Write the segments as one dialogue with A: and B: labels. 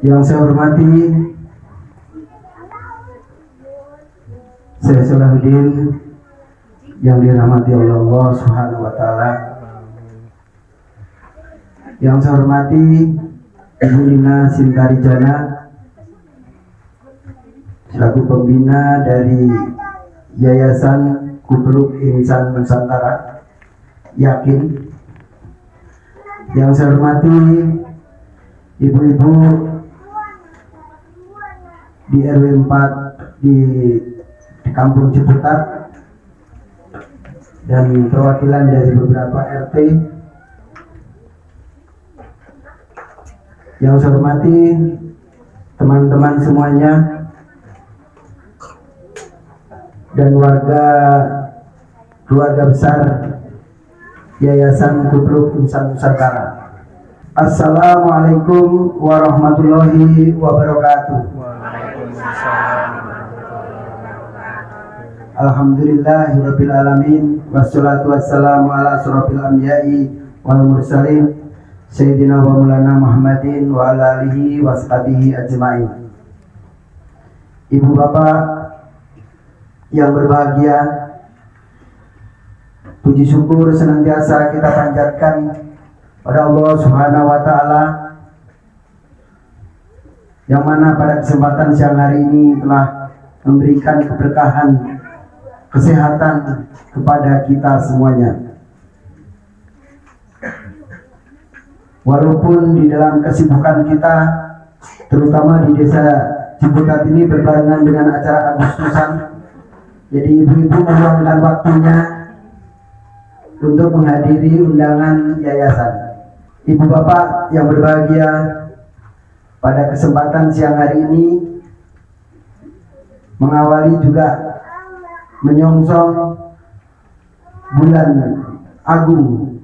A: Yang saya hormati Syekh Salahuddin yang dirahmati oleh Allah Subhanahu wa taala. Yang saya hormati Ibu Nina Sintarijana selaku pembina dari Yayasan Kupluk Insan Nusantara Yakin. Yang saya hormati ibu-ibu di RW 4 di Kampung Ciputat dan perwakilan dari beberapa RT. Yang saya hormati teman-teman semuanya dan keluarga besar Yayasan Kupluk Insan Nusantara. Assalamualaikum warahmatullahi wabarakatuh. Alhamdulillahirabbil alamin wassalatu wassalamu ala asrofil anbiya'i wal mursalin sayyidina wa maulana Muhammadin wa ala alihi washabihi ajmain. Ibu bapak yang berbahagia, puji syukur senantiasa kita panjatkan pada Allah Subhanahu wa taala yang mana pada kesempatan siang hari ini telah memberikan keberkahan kesehatan kepada kita semuanya. Walaupun di dalam kesibukan kita, terutama di desa Ciputat ini berbarengan dengan acara Agustusan, jadi ibu-ibu meluangkan waktunya untuk menghadiri undangan yayasan. Ibu bapak yang berbahagia, pada kesempatan siang hari ini mengawali juga menyongsong bulan agung,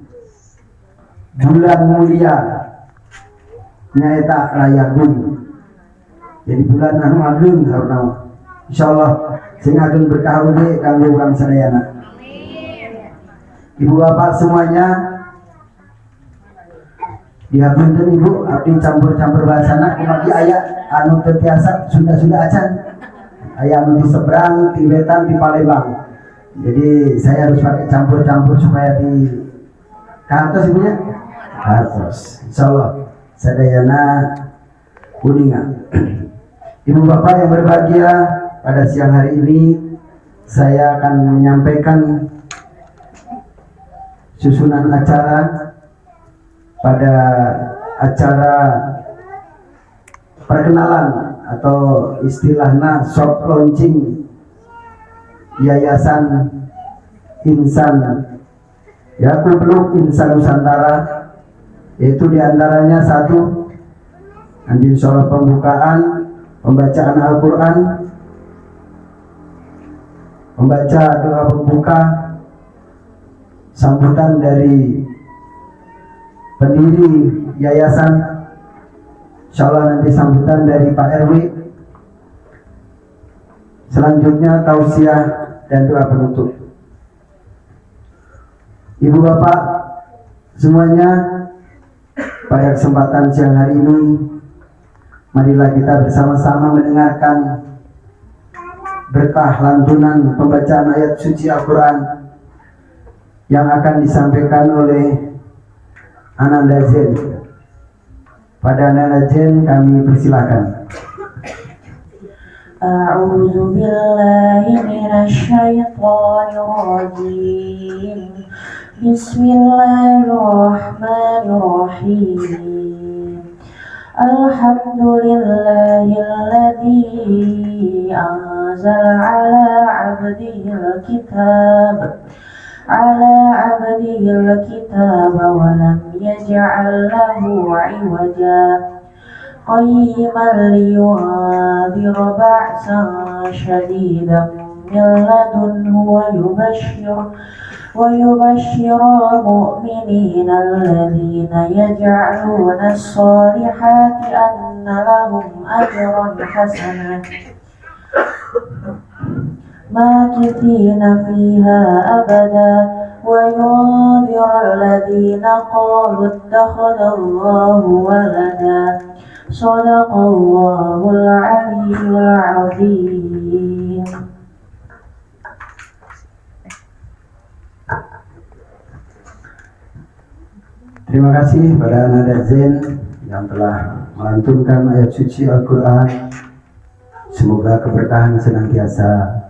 A: bulan mulia nyaeta rayagung. Jadi bulan anu agung sarana. Insyaallah sing agung berkah oge kanggo urang sadayana. Ibu bapak semuanya, dihapunten ibu abdi campur-campur bahasana kumaha aya anu teu tiasa sudah acan. Aya anu di seberang, di wetan, di Palembang. Jadi saya harus pakai campur-campur supaya di kantos ibunya. Kantos. Insyaallah sadayana kuningan. Ibu bapak yang berbahagia, pada siang hari ini saya akan menyampaikan susunan acara pada acara perkenalan atau istilahnya soft launching Yayasan Insan Kupluk Insan Nusantara, yaitu diantaranya satu, nanti insyaallah pembukaan pembacaan Al-Quran, membaca doa pembuka, sambutan dari pendiri yayasan, insyaallah nanti sambutan dari Pak RW, selanjutnya tausiah dan doa penutup. Ibu bapak semuanya, pada kesempatan siang hari ini marilah kita bersama-sama mendengarkan berkah lantunan pembacaan ayat suci Al-Quran yang akan disampaikan oleh Ananda Zen. Pada Ananda Zen kami persilakan.
B: A'udzu billahi minasyaitonir rajim. Bismillahirrahmanirrahim. Alhamdulillahilladzi anzala ala 'abdihil kitab wa lam yaj'al lahu 'iwaja qayyiman liyunzira ba'san shadidan min ladunhu wa yubashshira al-mu'minina alladhina yaj'aluna as-salihati anna lahum ajran hasanan makithina fiha abada wa yunzira alladhina qalu ittakhadha Allahu walada Sadaqallahul aliyyul azim.
A: Terima kasih pada Nada Zen yang telah melantunkan ayat suci Al-Quran. Semoga keberkahan senantiasa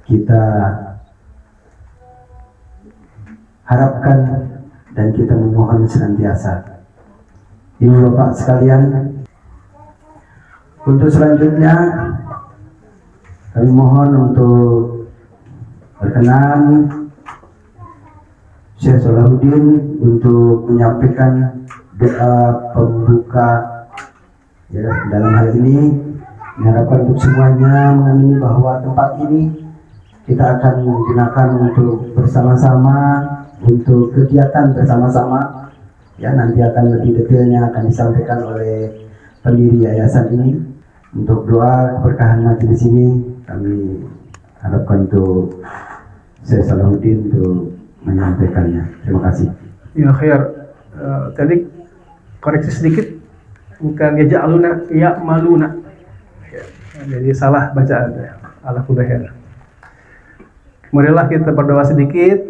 A: kita harapkan dan kita memohon senantiasa. Ibu bapak sekalian, untuk selanjutnya kami mohon untuk berkenan Syekh Salahuddin untuk menyampaikan doa pembuka ya, dalam hal ini diharapkan untuk semuanya mengamini bahwa tempat ini kita akan menggunakan untuk bersama-sama, untuk kegiatan bersama-sama ya, nanti akan lebih detailnya akan disampaikan oleh pendiri yayasan ini. Untuk doa keberkahan majelis ini kami harapkan untuk Syekh Salahuddin untuk menyampaikannya. Terima kasih.
C: Ya khair. Tadi koreksi sedikit, bukan yaj'aluna, ya maluna. Ya, jadi salah bacaan. Ala kulli khair. Marilah kita berdoa sedikit.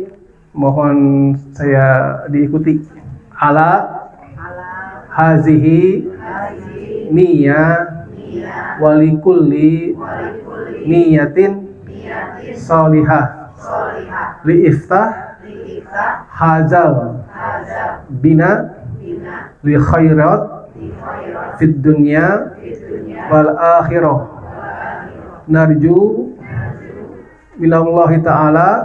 C: Mohon saya diikuti. Ala hazihi niyya walikulli niyatin salihah liiftah hazal bina li khairat fid dunya wal akhirah narju minallahi ta'ala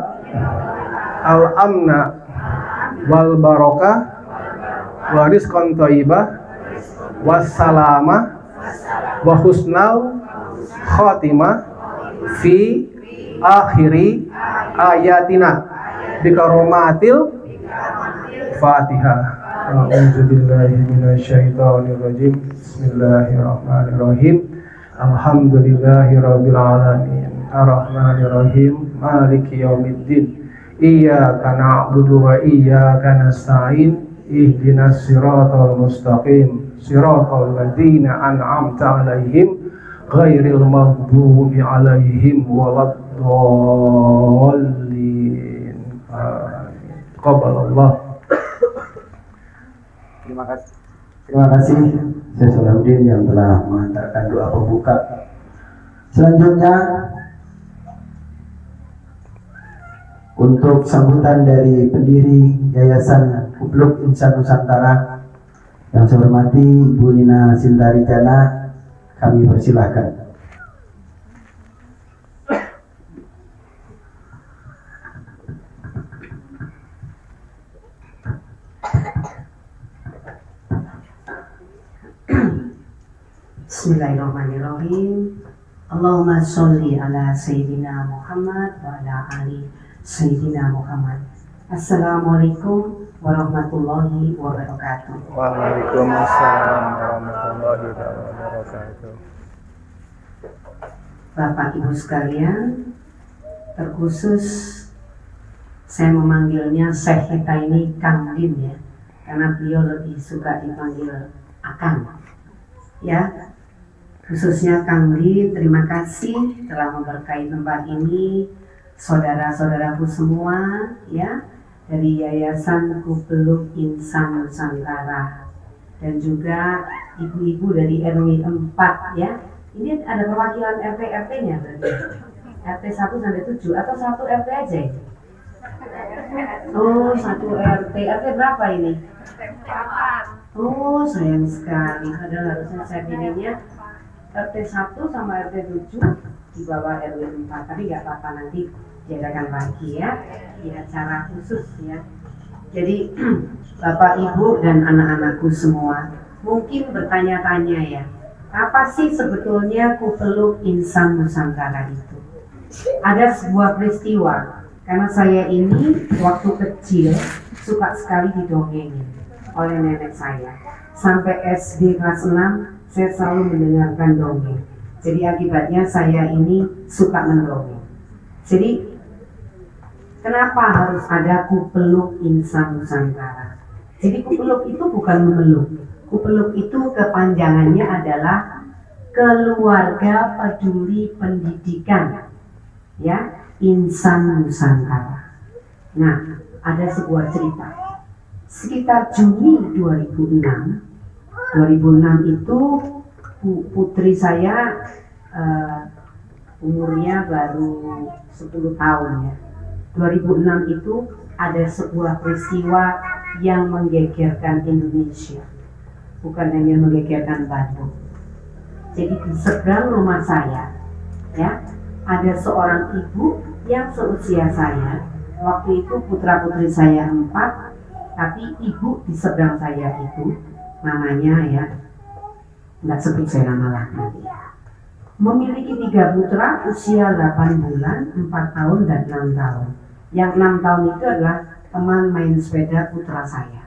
C: al amna wal barakah wa rizqan thayyibah was salamah wa husnal khatimah fi akhiri ayatina bikaromatil Fatihah. A'udzubillahi minasyaitonirrajim. Bismillahirrahmanirrahim. Alhamdulillahirabbil alamin. Arrahmanirrahim. Maliki yaumiddin. Iyyaka na'budu wa iyyaka nasta'in. Ihdinas siratal mustaqim. Siratal ladzina an'amta 'alaihim ghairil maghdubi 'alaihim waladdallin. Qabalallah.
A: Terima kasih Syekh Salahuddin yang telah mengantarkan doa pembuka. Selanjutnya untuk sambutan dari pendiri Yayasan Kupluk Insan Nusantara yang saya hormati Bu Nina Sindari Jana, kami persilahkan.
D: Bismillahirrahmanirrahim. Allahumma sholli ala Sayyidina Muhammad wa ala ali Sayyidina Muhammad. Assalamualaikum warahmatullahi wabarakatuh.
C: Waalaikumsalam warahmatullahi wabarakatuh.
D: Bapak Ibu sekalian, terkhusus saya memanggilnya Syekh kita ini Kang Din ya, karena beliau lebih suka dipanggil Akang. Ya, khususnya Kang Din, terima kasih telah memberkahi tempat ini, saudara-saudaraku semua ya, dari Yayasan Kupluk Insan Nusantara dan juga ibu-ibu dari RW 4 ya. Ini ada perwakilan RT-RT-nya berarti. RT 1 sampai 7 atau satu RT aja ini? Oh, satu RT. RT berapa ini? Oh, sayang sekali. Padahal harusnya saya pilihnya RT 1 sama RT 7 di bawah RW 4. Tapi nggak apa-apa, nanti diadakan lagi ya, di acara khusus ya. Jadi Bapak Ibu dan anak-anakku semua mungkin bertanya-tanya ya, apa sih sebetulnya Kupluk Insan Nusantara itu? Ada sebuah peristiwa, karena saya ini waktu kecil suka sekali didongengin oleh nenek saya. Sampai SD kelas 6 saya selalu mendengarkan dongeng. Jadi akibatnya saya ini suka mendongeng. Jadi kenapa harus ada Kupluk Insan Nusantara? Jadi Kupluk itu bukan memeluk. Kupeluk itu kepanjangannya adalah Keluarga Peduli Pendidikan, ya, Insan Nusantara. Nah, ada sebuah cerita. Sekitar Juni 2006 itu putri saya umurnya baru 10 tahun ya. 2006 itu ada sebuah peristiwa yang menggegerkan Indonesia. Bukan hanya menggegerkan Bandung. Jadi di seberang rumah saya, ya, ada seorang ibu yang seusia saya. Waktu itu putra-putri saya 4, tapi ibu di seberang saya itu namanya, ya, nggak sebut saya nama lagi. Memiliki 3 putra usia 8 bulan, 4 tahun, dan 6 tahun. Yang 6 tahun itu adalah teman main sepeda putra saya.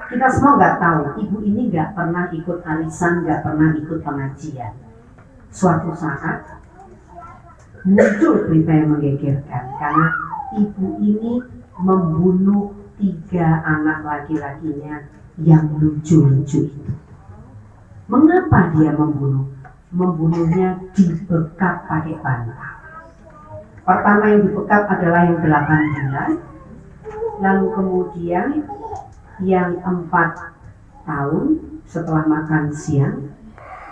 D: Kita semua nggak tahu, ibu ini nggak pernah ikut arisan, nggak pernah ikut pengajian. Suatu saat muncul berita yang menggegerkan karena ibu ini membunuh 3 anak laki-lakinya yang lucu-lucu itu. Mengapa dia membunuh? Membunuhnya dibekap pakai bantal. Pertama yang dibekap adalah yang 8 bulan, lalu kemudian yang 4 tahun setelah makan siang,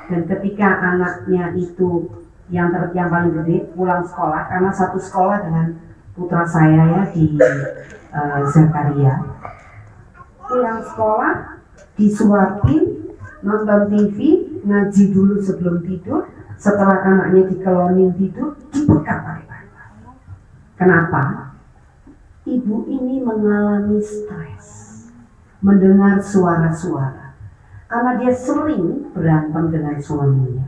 D: dan ketika anaknya itu yang paling gede pulang sekolah, karena satu sekolah dengan putra saya ya di Zakaria, pulang sekolah disuapin, nonton TV, ngaji dulu sebelum tidur, setelah anaknya dikelonin tidur, dibekap pakai bantal. Kenapa? Ibu ini mengalami stres mendengar suara-suara karena dia sering berantem dengan suaminya.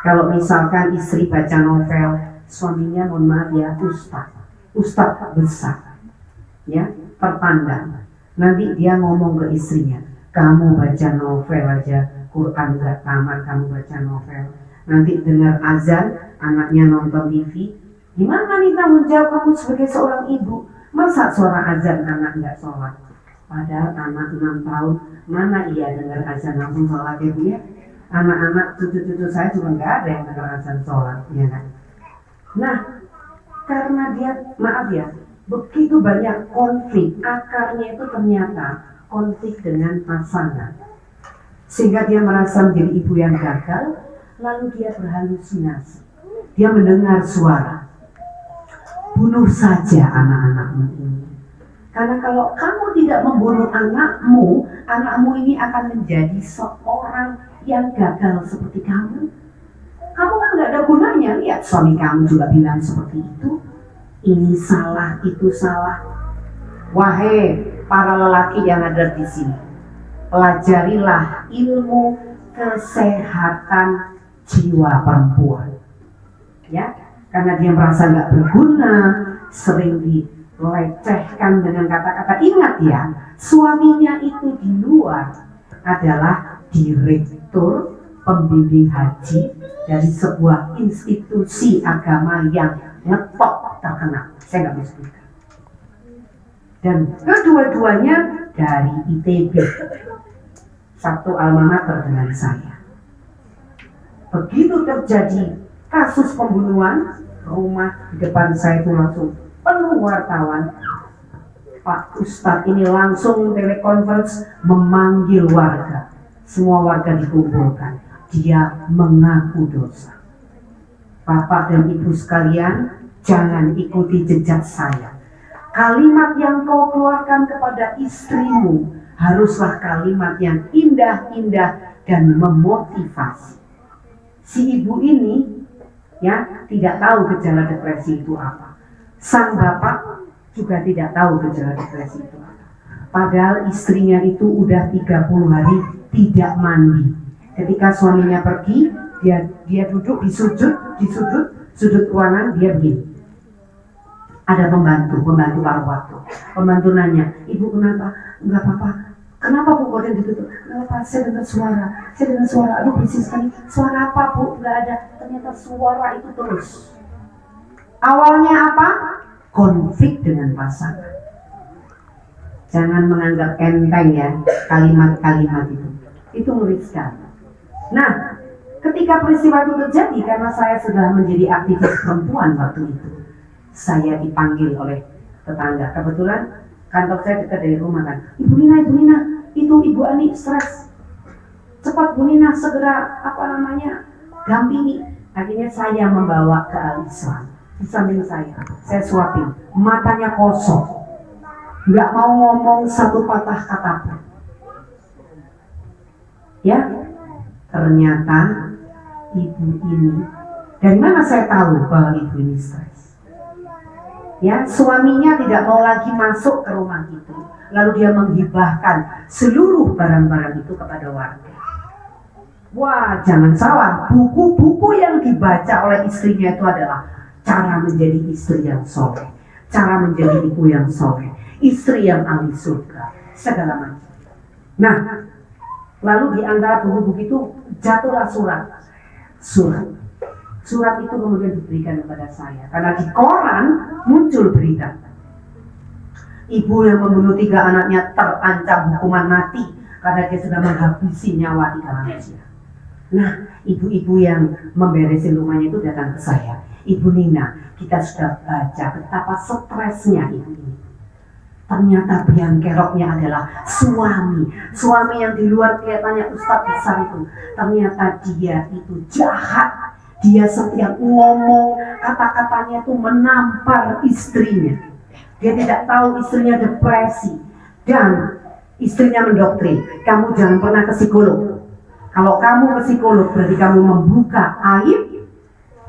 D: Kalau misalkan istri baca novel, suaminya mohon maaf ya, ustaz besar, ya, perpandang. Nanti dia ngomong ke istrinya, kamu baca novel aja, Quran gak tamat, kamu baca novel. Nanti dengar azan, anaknya nonton TV, gimana nih tanggung jawab kamu sebagai seorang ibu? Masa suara azan anak gak sholat? Padahal anak 6 tahun, mana ia dengar azan langsung sholat ya Bu ya? Anak-anak cucu-cucu saya juga nggak ada yang dengar azan sholat, ya kan? Nah, karena dia, maaf ya, begitu banyak konflik, akarnya itu ternyata konflik dengan pasangan. Sehingga dia merasa menjadi ibu yang gagal, lalu dia berhalusinasi. Dia mendengar suara, bunuh saja anak-anakmu ini. Karena kalau kamu tidak membunuh anakmu ini akan menjadi seorang yang gagal seperti kamu. Kamu kan gak ada gunanya. Lihat suami kamu juga bilang seperti itu. Ini salah, itu salah. Wahai para lelaki yang ada di sini, pelajarilah ilmu kesehatan jiwa perempuan. Ya, karena dia merasa gak berguna, sering dilecehkan dengan kata-kata. Ingat ya, suaminya itu di luar adalah direktur pembimbing haji dari sebuah institusi agama yang ngetop terkenal. Saya nggak bisa sebutkan. Dan kedua-duanya dari ITB, satu alma mater dengan saya. Begitu terjadi kasus pembunuhan, rumah di depan saya itu langsung penuh wartawan. Pak Ustadz ini langsung telekonferensi memanggil warga. Semua warga dikumpulkan. Dia mengaku dosa. Bapak dan Ibu sekalian, jangan ikuti jejak saya. Kalimat yang kau keluarkan kepada istrimu haruslah kalimat yang indah-indah dan memotivasi. Si ibu ini ya tidak tahu gejala depresi itu apa. Sang bapak juga tidak tahu gejala depresi itu apa. Padahal istrinya itu udah 30 hari tidak mandi. Ketika suaminya pergi, dia duduk di sudut ruangan, dia begini. Ada pembantu paruh waktu. Pembantu nanya, ibu kenapa? Enggak apa-apa. Kenapa Bu gorden ditutup? Kenapa? Saya dengar suara. Aduh berisik sekali. Suara apa Bu? Enggak ada. Ternyata suara itu terus. Awalnya apa? Konflik dengan pasangan. Jangan menganggap enteng ya kalimat-kalimat itu. Itu ngeri sekali. Nah, ketika peristiwa itu terjadi, karena saya sudah menjadi aktivis perempuan waktu itu, saya dipanggil oleh tetangga. Kebetulan kantor saya dekat dari rumah kan. Ibu Nina, itu Ibu Ani stres. Cepat Bu Nina segera dampingi. Akhirnya saya membawa ke Al-Islam. Di samping saya suapin. Matanya kosong, nggak mau ngomong satu patah kata pun. Ya, ternyata ibu ini, dari mana saya tahu bahwa ibu ini stres? Ya, suaminya tidak mau lagi masuk ke rumah itu, lalu dia menghibahkan seluruh barang-barang itu kepada warga. Wah, jangan salah, buku-buku yang dibaca oleh istrinya itu adalah cara menjadi istri yang soleh, cara menjadi ibu yang soleh, istri yang ahli surga, segala macam. Nah, lalu di antara buku-buku itu jatuhlah surat itu kemudian diberikan kepada saya, karena di koran muncul berita ibu yang membunuh 3 anaknya terancam hukuman mati karena dia sudah menghabisi nyawa 3 manusia. Nah, ibu-ibu yang memberesin rumahnya itu datang ke saya. Ibu Nina, kita sudah baca betapa stresnya ibu ini. Ternyata biang keroknya adalah suami yang di luar kelihatannya ustadz besar itu. Ternyata dia itu jahat. Dia setiap ngomong kata-katanya itu menampar istrinya. Dia tidak tahu istrinya depresi dan istrinya mendoktrin, kamu jangan pernah ke psikolog. Kalau kamu ke psikolog berarti kamu membuka aib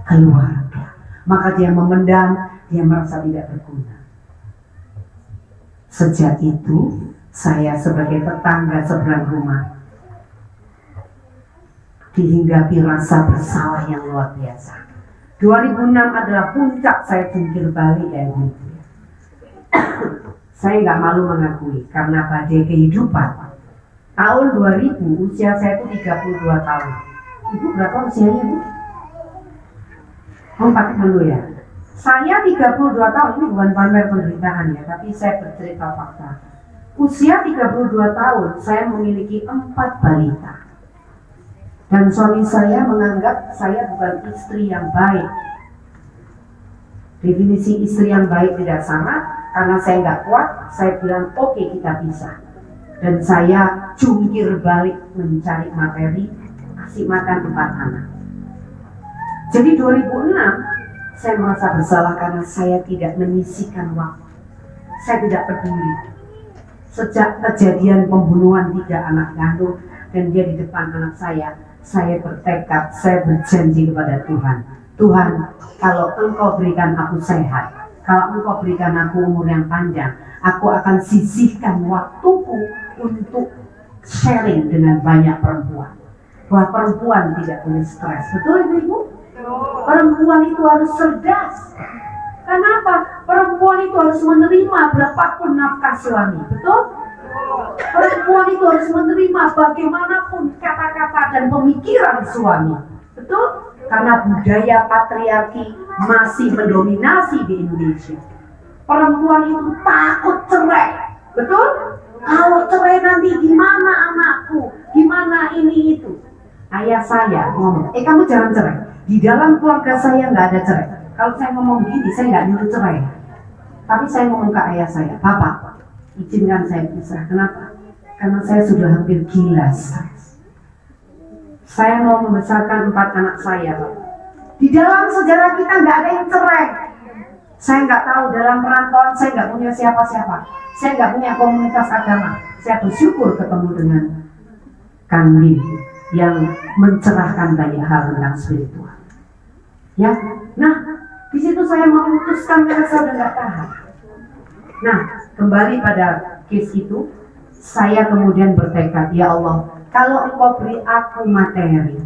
D: keluarga. Maka dia memendam, dia merasa tidak berguna. Sejak itu saya sebagai tetangga seberang rumah dihinggapi rasa bersalah yang luar biasa. 2006 adalah puncak saya jungkir balik kayak gitu. Saya nggak malu mengakui karena badai kehidupan. Tahun 2000 usia saya itu 32 tahun. Ibu berapa usianya, Bu? Oh, 40 ya. Saya 32 tahun, ini bukan pamer penderitaan ya, tapi saya bercerita fakta. Usia 32 tahun, saya memiliki 4 balita. Dan suami saya menganggap saya bukan istri yang baik. Definisi istri yang baik tidak sama, karena saya nggak kuat, saya bilang oke, kita pisah. Dan saya jungkir balik mencari materi, kasih makan 4 anak. Jadi 2006, saya merasa bersalah karena saya tidak menyisihkan waktu. Saya tidak peduli. Sejak kejadian pembunuhan 3 anak kandung dan dia di depan anak saya bertekad, saya berjanji kepada Tuhan. Tuhan, kalau Engkau berikan aku sehat, kalau Engkau berikan aku umur yang panjang, aku akan sisihkan waktuku untuk sharing dengan banyak perempuan. Bahwa perempuan tidak boleh stres. Betul Ibu? Perempuan itu harus cerdas. Kenapa? Perempuan itu harus menerima berapapun nafkah suami. Betul? Perempuan itu harus menerima bagaimanapun kata-kata dan pemikiran suami. Betul? Karena budaya patriarki masih mendominasi di Indonesia. Perempuan itu takut cerai. Betul? Kalau cerai nanti gimana anakku? Gimana ini itu? Ayah saya ngomong, kamu jangan cerai. Di dalam keluarga saya nggak ada cerai. Kalau saya ngomong gini, saya nggak nyuruh cerai. Tapi saya ngomong ke ayah saya, Bapak, izinkan saya pisah. Kenapa? Karena saya sudah hampir gila stres. Saya mau membesarkan 4 anak saya, Pak. Di dalam sejarah kita nggak ada yang cerai. Saya nggak tahu, dalam perantauan saya nggak punya siapa-siapa. Saya nggak punya komunitas agama. Saya bersyukur ketemu dengan Kang Lim yang mencerahkan banyak hal tentang spiritual. Ya, nah di situ saya memutuskan karena saya udah nggak tahan. Nah, kembali pada case itu, saya kemudian bertekad, ya Allah, kalau Engkau beri aku materi,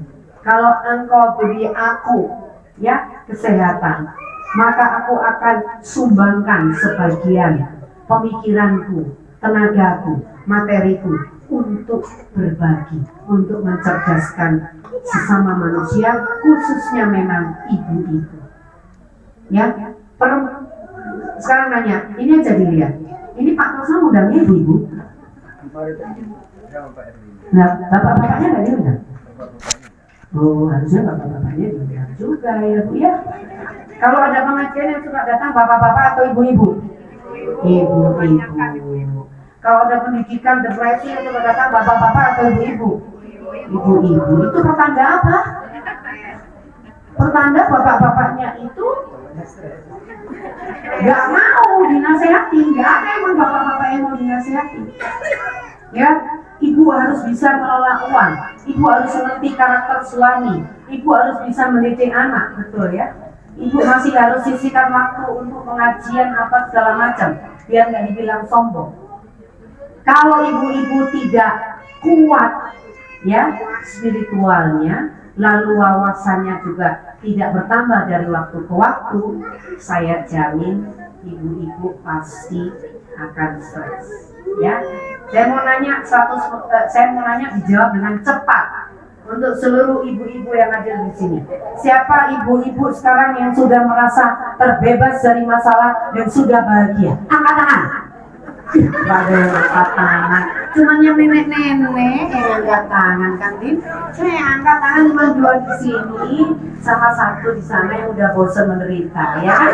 D: kalau Engkau beri aku ya kesehatan, maka aku akan sumbangkan sebagian pemikiranku, tenagaku, materiku untuk berbagi, untuk mencerdaskan sesama manusia, khususnya memang ibu-ibu. Ya, sekarang nanya, ini aja dilihat. Ini Pak Kosna undangnya ibu-ibu. Nah, bapak-bapaknya nggak diundang? Oh, harusnya bapak-bapaknya diundang juga ya Bu ya. Kalau ada pengajian yang suka datang bapak-bapak atau ibu-ibu? Ibu-ibu. Kalau ada pendidikan depresi yang suka datang bapak-bapak atau ibu-ibu? Ibu-ibu. Itu pertanda apa? Pertanda bapak-bapaknya itu nggak mau dinasehati. Nggak ada emang bapak-bapak yang mau dinasehati. Ya, ibu harus bisa mengelola uang. Ibu harus mengerti karakter suami. Ibu harus bisa mendidik anak, betul ya. Ibu masih harus sisihkan waktu untuk pengajian apa segala macam, biar nggak dibilang sombong. Kalau ibu-ibu tidak kuat, ya spiritualnya, lalu wawasannya juga tidak bertambah dari waktu ke waktu, saya jamin ibu-ibu pasti akan stres. Ya, saya mau nanya dijawab dengan cepat untuk seluruh ibu-ibu yang ada di sini. Siapa ibu-ibu sekarang yang sudah merasa terbebas dari masalah dan sudah bahagia? Angkat tangan. Pada angkat tangan. Cuman yang nenek-nenek yang angkat tangan kan, Din? Saya angkat tangan cuma 2 di sini, sama 1 di sana yang udah bosan menderita, ya kan?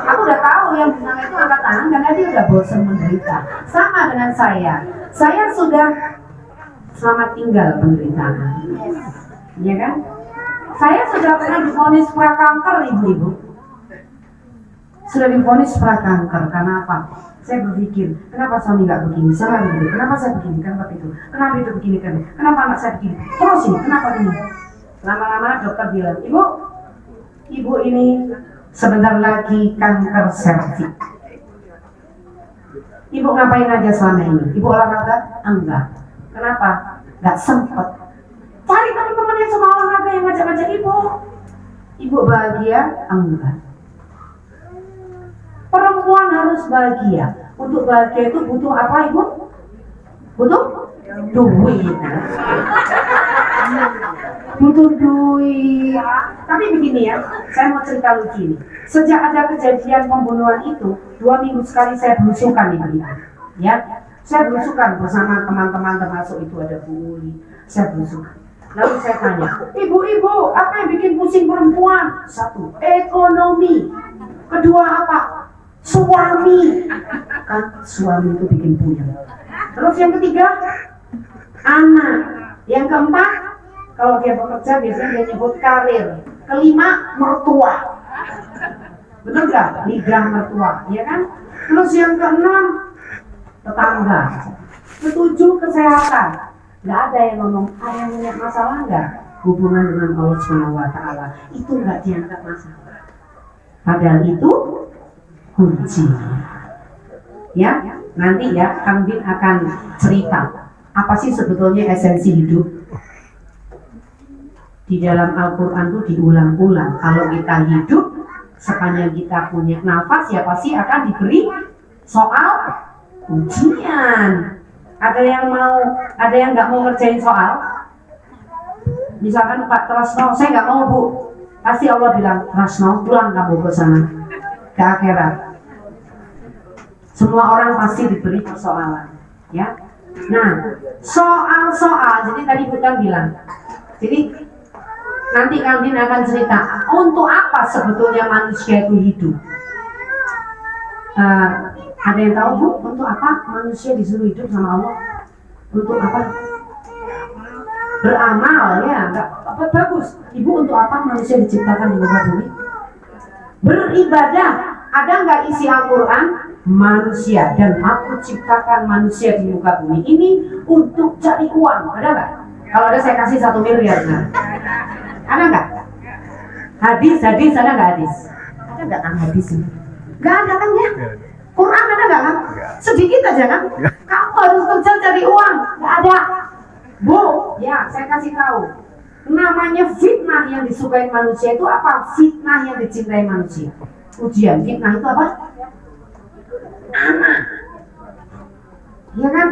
D: Aku udah tahu yang di sana itu angkat tangan karena dia udah bosan menderita. Sama dengan saya. Saya sudah selamat tinggal penderitaan, ya kan? Saya sudah pernah divonis prakanker, ibu-ibu. Sudah divonis prakanker, karena apa? Saya berpikir, kenapa suami nggak begini, salah begini, kenapa saya begini, kenapa itu begini kan, kenapa anak saya begini, terus ini, kenapa ini? Lama-lama dokter bilang, ibu ini sebentar lagi kanker serviks. Ibu ngapain aja selama ini? Ibu olahraga? Enggak. Kenapa? Nggak sempet. Cari teman-teman yang suka olahraga yang ngajak-ngajak ibu. Ibu bahagia? Enggak. Perempuan harus bahagia. Untuk bahagia itu butuh apa, Ibu? Butuh duit. Butuh duit. Tapi begini ya, saya mau cerita lucu ini. Sejak ada kejadian pembunuhan itu, 2 minggu sekali saya belusukan ibu. Ya, saya belusukan bersama teman-teman, termasuk itu ada Bu Uli. Saya belusukan. Lalu saya tanya, ibu-ibu, apa yang bikin pusing perempuan? 1, ekonomi. Kedua apa? Suami. Kan suami itu bikin puyeng. Terus yang ketiga, anak. Yang keempat, kalau dia bekerja biasanya dia nyebut karir. Kelima, mertua. Betul gak? Lidah mertua, ya kan? Terus yang keenam, tetangga. Ketujuh, kesehatan. Nggak ada yang ngomong, yang punya masalah nggak? Hubungan dengan Allah SWT itu nggak dianggap masalah. Padahal itu kunci. Ya, nanti ya Kang Bin akan cerita apa sih sebetulnya esensi hidup. Di dalam Al-Quran itu diulang-ulang. Kalau kita hidup, sepanjang kita punya nafas ya pasti akan diberi soal ujian. Ada yang nggak mau ngerjain soal. Misalkan Pak Trasno, saya nggak mau Bu. Pasti Allah bilang, Trasno pulang kamu ke sana, ke akhirat. Semua orang pasti diberi persoalan, ya. Nah, soal-soal. Jadi tadi bukan bilang. Jadi nanti kalian akan cerita untuk apa sebetulnya manusia itu hidup. Ada yang tahu Bu, untuk apa manusia disuruh hidup sama Allah? Untuk apa? Beramal, ya, enggak apa bagus. Ibu, untuk apa manusia diciptakan di muka bumi? Beribadah. Ada nggak isi Al-Quran? Manusia dan aku ciptakan manusia di muka bumi ini untuk cari uang. Ada nggak? Kalau ada saya kasih 1 miliar. Nah. Ada nggak? Hadis ada nggak hadis? Ada nggak kan hadis ini? Nggak ada kan ya? Quran ada nggak kan? Sedikit aja kan? Kamu harus kerja cari uang. Nggak ada. Bu, ya saya kasih tahu. Namanya fitnah yang disukai manusia itu apa? Fitnah yang dicintai manusia. Ujian fitnah itu apa? Anak. Ya kan?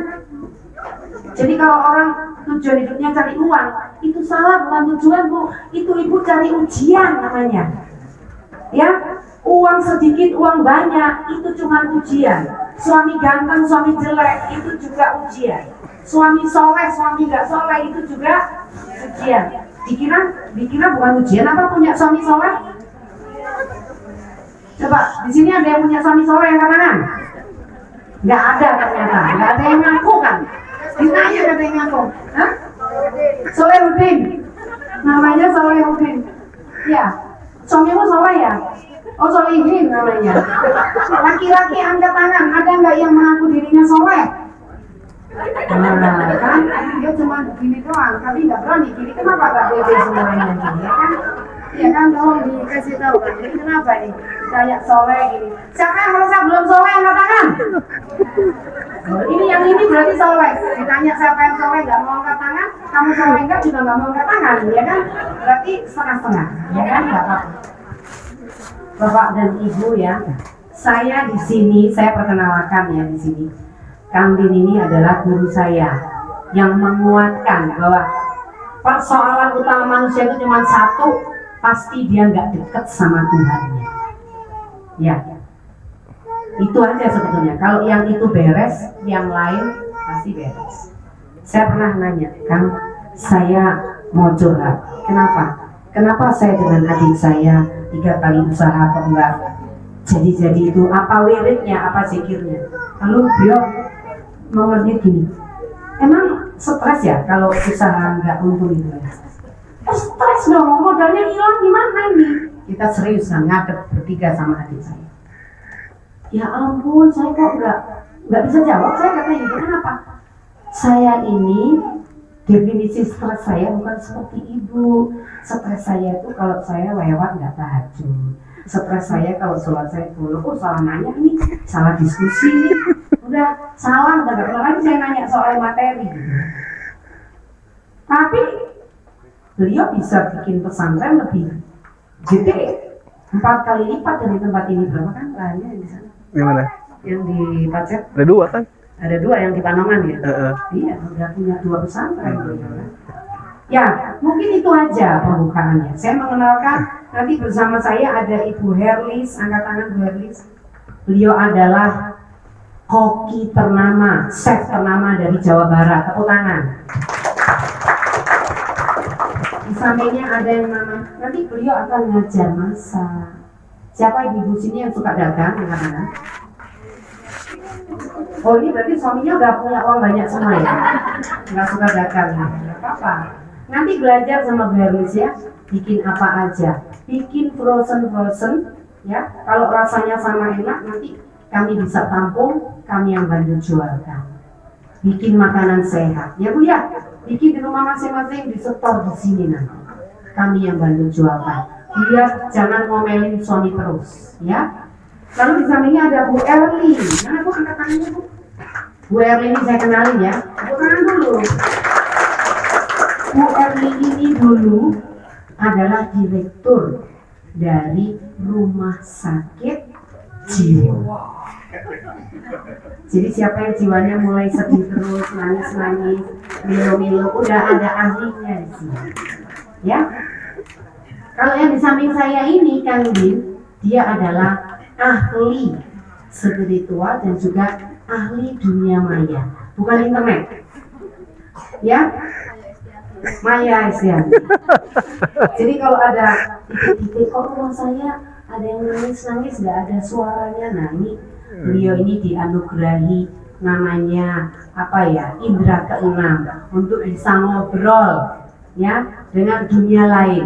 D: Jadi kalau orang tujuan hidupnya cari uang, itu salah, bukan tujuan Bu. Itu ibu cari ujian namanya. Ya, Uang sedikit, uang banyak, itu cuma ujian. Suami ganteng, suami jelek, itu juga ujian. Suami soleh, suami nggak soleh, itu juga ujian. Dikira bukan ujian apa punya suami soleh? Coba, di sini ada yang punya suami soleh yang kanan? Nggak ada ternyata, nggak ada yang ngaku kan? Ditanya nggak ada yang ngaku. Hah? Solehudin, namanya Solehudin. Ya, suamimu soleh ya? Oh Solihin namanya. Laki-laki angkat tangan, ada nggak yang mengaku dirinya soleh? Nah, kan dia cuma gini doang, tapi nggak berani. Gini kenapa nggak boleh semuanya gini? Ya kan? Ya kan, tolong dikasih tahu kan. Jadi kenapa nih? Kayak soleh gini. Siapa yang merasa belum soleh angkat tangan? Ini yang ini berarti soleh. Ditanya siapa yang soleh nggak mau angkat tangan, kamu soleh nggak juga nggak mau angkat tangan, ya kan? Berarti setengah-setengah, ya kan? Nggak apa-apa. Bapak dan Ibu ya, saya di sini, saya perkenalkan ya di sini. Kang Din ini adalah guru saya yang menguatkan bahwa persoalan utama manusia itu cuma satu, pasti dia nggak dekat sama Tuhannya. Ya, itu aja sebetulnya. Kalau yang itu beres, yang lain pasti beres. Saya pernah nanya, Kang, saya mau curhat. Kenapa? Kenapa saya dengan adik saya 3 kali usaha atau enggak jadi itu, apa wiridnya, apa zikirnya? Lalu beliau mengerti gini, emang stres ya kalau usaha enggak untung itu ya? Stres dong, modalnya hilang gimana ini? Kita serius ngadep bertiga sama adik saya. Ya ampun, saya kok enggak bisa jawab. Saya kata gitu, kenapa? Saya ini definisi stres saya bukan seperti ibu. Stres saya itu kalau saya lewat nggak tahajud. Stres saya kalau sholat saya dulu, salah nanya nih, salah diskusi nih, udah salah, nggak pernah lagi saya nanya soal materi gitu. Tapi beliau bisa bikin pesantren lebih gede, 4 kali lipat dari tempat ini. Berapa kan lahannya di sana?
C: Gimana?
D: Yang di Pacet?
C: Ada 2 kan?
D: Ada 2 yang di Panongan ya? Iya, udah punya 2 pesantren. Ya, mungkin itu aja pembukaannya. Saya mengenalkan, nanti bersama saya ada Ibu Herlis, angkat tangan Bu Herlis. Beliau adalah koki ternama, chef ternama dari Jawa Barat. Tepuk tangan. Di sampingnya ada yang nama, nanti beliau akan ngajar masak. Siapa ibu-ibu sini yang suka dagang? Angkat tangan. Oh, ini berarti suaminya udah punya uang banyak semua ya? Nggak suka dagang, nggak apa-apa. Nanti belajar sama Bu Herlis ya, bikin apa aja, bikin frozen ya. Kalau rasanya sama enak, nanti kami bisa tampung, kami yang bantu jualkan. Bikin makanan sehat, ya Bu ya. Bikin di rumah masing-masing, disetor di sini nanti. Kami yang bantu jualkan. Biar jangan ngomelin suami terus, ya. Lalu di sampingnya ada Bu Erli. Mana Bu, angkat tangannya Bu? Bu Erli ini saya kenalin ya. Bu tangan dulu. Bu Erli ini dulu adalah direktur dari rumah sakit jiwa. Jadi siapa yang jiwanya mulai sedih terus, nangis-nangis, milo-milo, udah ada ahlinya di sini. Ya. Kalau yang di samping saya ini, Kang Din, dia adalah ahli spiritual dan juga ahli dunia maya, bukan internet. Ya. Maya Estianti. Jadi kalau ada titik-titik, kok rumah saya ada yang nangis-nangis nggak ada suaranya, nah ini beliau ini dianugerahi namanya apa ya, indera keenam untuk bisa ngobrol ya dengan dunia lain.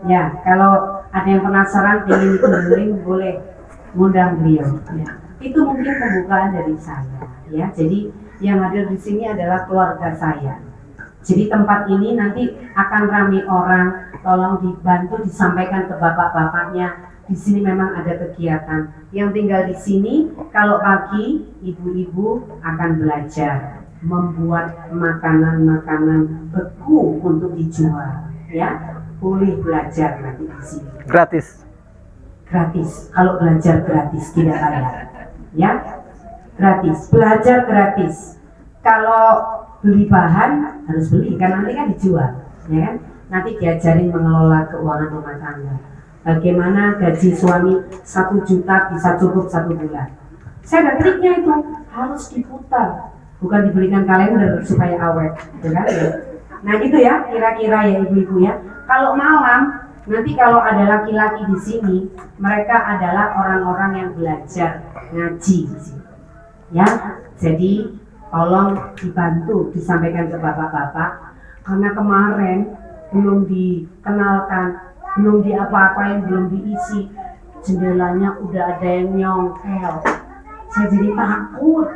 D: Ya, kalau ada yang penasaran ingin dengerin boleh ngundang beliau. Ya. Itu mungkin pembukaan dari saya. Ya, jadi yang hadir di sini adalah keluarga saya. Jadi tempat ini nanti akan ramai orang, tolong dibantu disampaikan ke bapak-bapaknya. Di sini memang ada kegiatan. Yang tinggal di sini, kalau pagi ibu-ibu akan belajar membuat makanan-makanan beku untuk dijual. Ya, boleh belajar nanti di sini.
C: Gratis.
D: Gratis. Kalau belajar gratis, tidak bayar. Ya, gratis. Belajar gratis. Kalau beli bahan harus beli, karena nanti kan dijual, ya kan? Nanti diajarin mengelola keuangan rumah tangga. bagaimana gaji suami 1 juta bisa cukup 1 bulan. Saya ada triknya itu, harus diputar, bukan dibelikan kalender supaya awet, kan? Nah gitu ya, kira-kira ya ibu-ibu ya. Kalau malam, nanti kalau ada laki-laki di sini, mereka adalah orang-orang yang belajar ngaji di sini. Ya, jadi tolong dibantu disampaikan ke bapak-bapak, karena kemarin belum dikenalkan, belum diapa-apain, belum diisi, jendelanya udah ada yang nyongkel. Saya jadi takut.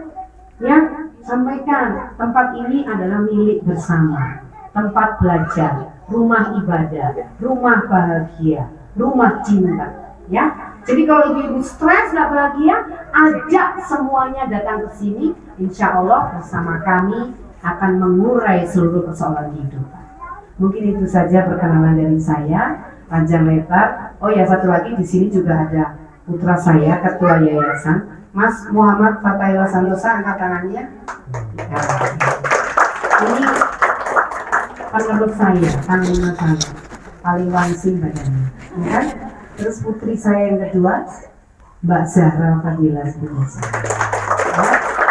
D: Ya, sampaikan tempat ini adalah milik bersama, tempat belajar, rumah ibadah, rumah bahagia, rumah cinta. Ya, jadi kalau ibu-ibu stres nggak bahagia, ajak semuanya datang ke sini. Insya Allah bersama kami akan mengurai seluruh persoalan kehidupan. Mungkin itu saja perkenalan dari saya, panjang lebar. Oh ya, satu lagi di sini juga ada putra saya, ketua yayasan, Mas Muhammad Fatayla Santosa, angkat tangannya. Ya. Ini penerus saya, Panglima saya, paling langsing badannya. Ya. Terus putri saya yang kedua, Mbak Zahra Fadila Santosa. Ya.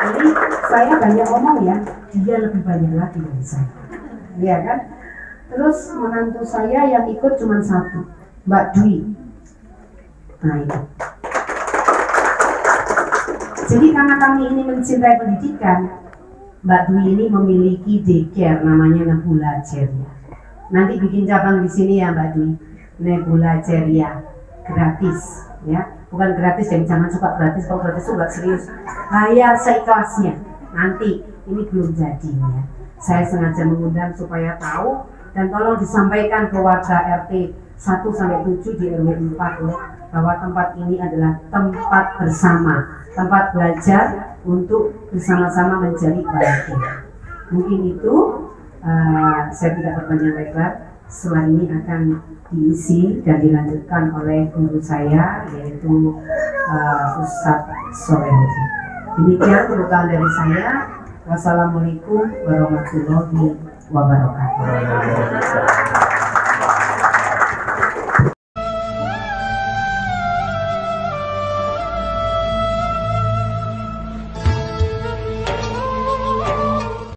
D: Jadi saya banyak ngomong ya, dia lebih banyak lagi dari saya. Iya kan? Terus menantu saya yang ikut cuma 1, Mbak Dwi. Nah itu. Jadi karena kami ini mencintai pendidikan, Mbak Dwi ini memiliki daycare namanya Nebula Ceria. Nanti bikin cabang di sini ya Mbak Dwi, Nebula Ceria, gratis ya, bukan gratis ya, jangan suka gratis, kalau gratis itu nggak serius, bayar seikhlasnya. Nanti ini belum jadi ya, saya sengaja mengundang supaya tahu, dan tolong disampaikan ke warga RT 1-7 di RW 4 bahwa tempat ini adalah tempat bersama, tempat belajar untuk bersama-sama menjadi bahagia. Mungkin itu saya tidak berpanjang lebar. Setelah ini akan diisi dan dilanjutkan oleh guru saya, yaitu Ustadz Solehi. Demikian pembukaan dari saya. Wassalamualaikum warahmatullahi wabarakatuh.